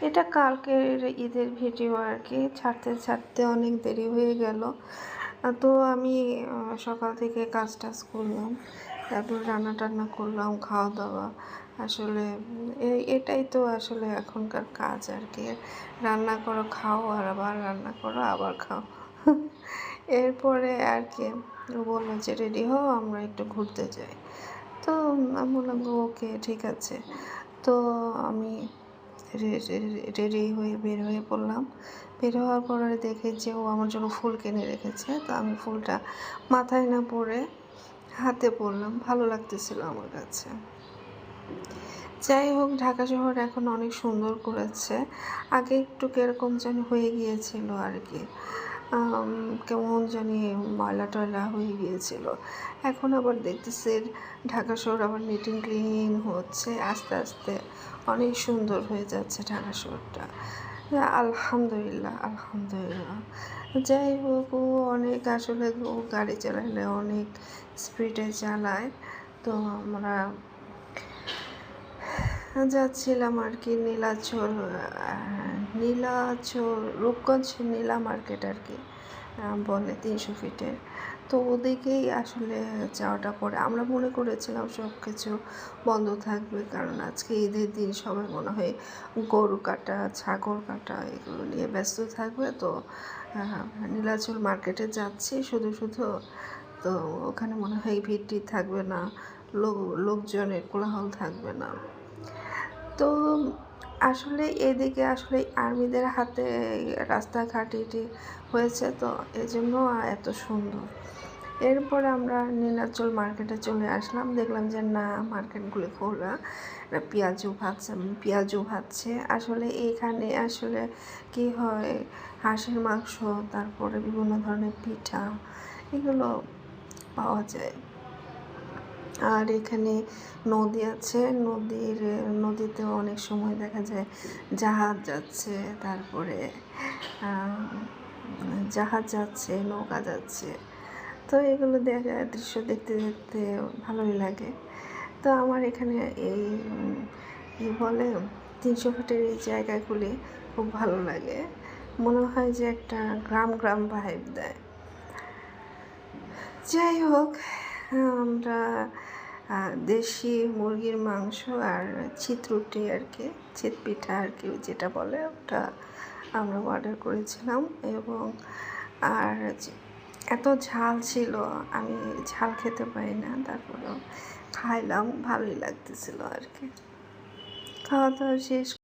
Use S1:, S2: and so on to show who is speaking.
S1: এটা কালকের ঈদের ভিডিও আর কি, ছাড়তে ছাড়তে অনেক দেরি হয়ে গেল। তো আমি সকাল থেকে কাজ টাজ করলাম, তারপর রান্না টান্না করলাম, খাওয়া দাওয়া। আসলে এটাই তো আসলে এখনকার কাজ আর কি, রান্না করো খাও আর আবার রান্না করো আবার খাও। এরপরে আর কি ও বললো যে রেডি হও, আমরা একটু ঘুরতে যাই। তো আমি বললাম ওকে ঠিক আছে। তো আমি রেডি হয়ে বের হয়ে পড়লাম। বের হওয়ার পরে দেখে যে ও আমার জন্য ফুল কিনে রেখেছে। তো আমি ফুলটা মাথায় না পরে হাতে পরলাম, ভালো লাগতেছিল আমার কাছে। যাই হোক, ঢাকা শহর এখন অনেক সুন্দর করেছে। আগে একটু কিরকম জানি হয়ে গিয়েছিল আর কি, কেমন জানি ময়লা টয়লা হয়ে গিয়েছিল। এখন আবার দেখতেছি ঢাকা শহর আবার নিট অ্যান্ড ক্লিন হচ্ছে, আস্তে আস্তে অনেক সুন্দর হয়ে যাচ্ছে ঢাকা শহরটা। আলহামদুলিল্লাহ আলহামদুলিল্লাহ। যাই হোক, ও অনেক আসলে ও গাড়ি চালালে অনেক স্পিডে চালায়। তো আমরা যাচ্ছিলাম আর কি নীলাচল রূপগঞ্জ নীলা মার্কেট আর কি বলে 300 ফিটের। তো ওদিকেই আসলে যাওয়াটা পরে আমরা মনে করেছিলাম সব কিছু বন্ধ থাকবে, কারণ আজকে ঈদের দিন সবাই মনে হয় গরু কাটা ছাগল কাটা এগুলো নিয়ে ব্যস্ত থাকবে। তো নীলাচল মার্কেটে যাচ্ছি শুধু শুধু, তো ওখানে মনে হয় ভিড় থাকবে না, লোকজনের কোলাহল থাকবে না। তো আসলে এদিকে আসলে আর্মিদের হাতে রাস্তাঘাট এটি হয়েছে, তো এই জন্য এত সুন্দর। এরপরে আমরা নীলাচল মার্কেটে চলে আসলাম, দেখলাম যে না, মার্কেটগুলি খোলা, পেঁয়াজু ভাজছে। আসলে এইখানে আসলে কি হয়, হাঁসের মাংস, তারপরে বিভিন্ন ধরনের পিঠা এগুলো পাওয়া যায়। আর এখানে নদী আছে, নদীতে অনেক সময় দেখা যায় জাহাজ যাচ্ছে, তারপরে নৌকা যাচ্ছে। তো এগুলো দৃশ্য দেখতে দেখতে ভালোই লাগে। তো আমার এখানে এই বলে 300 ফিটের এই জায়গাগুলি খুব ভালো লাগে, মনে হয় যে একটা গ্রাম গ্রাম ভাইব দেয়। যাই হোক, আমরা দেশি মুরগির মাংস আর চিতরুটি আর কি, চিতপিঠা আর কি যেটা বলে, ওটা আমরা অর্ডার করেছিলাম। এবং আর এত ঝাল ছিল, আমি ঝাল খেতে পারি না, তারপরেও খাইলাম, ভালোই লাগতেছিল আর কি। খাওয়া দাওয়া শেষ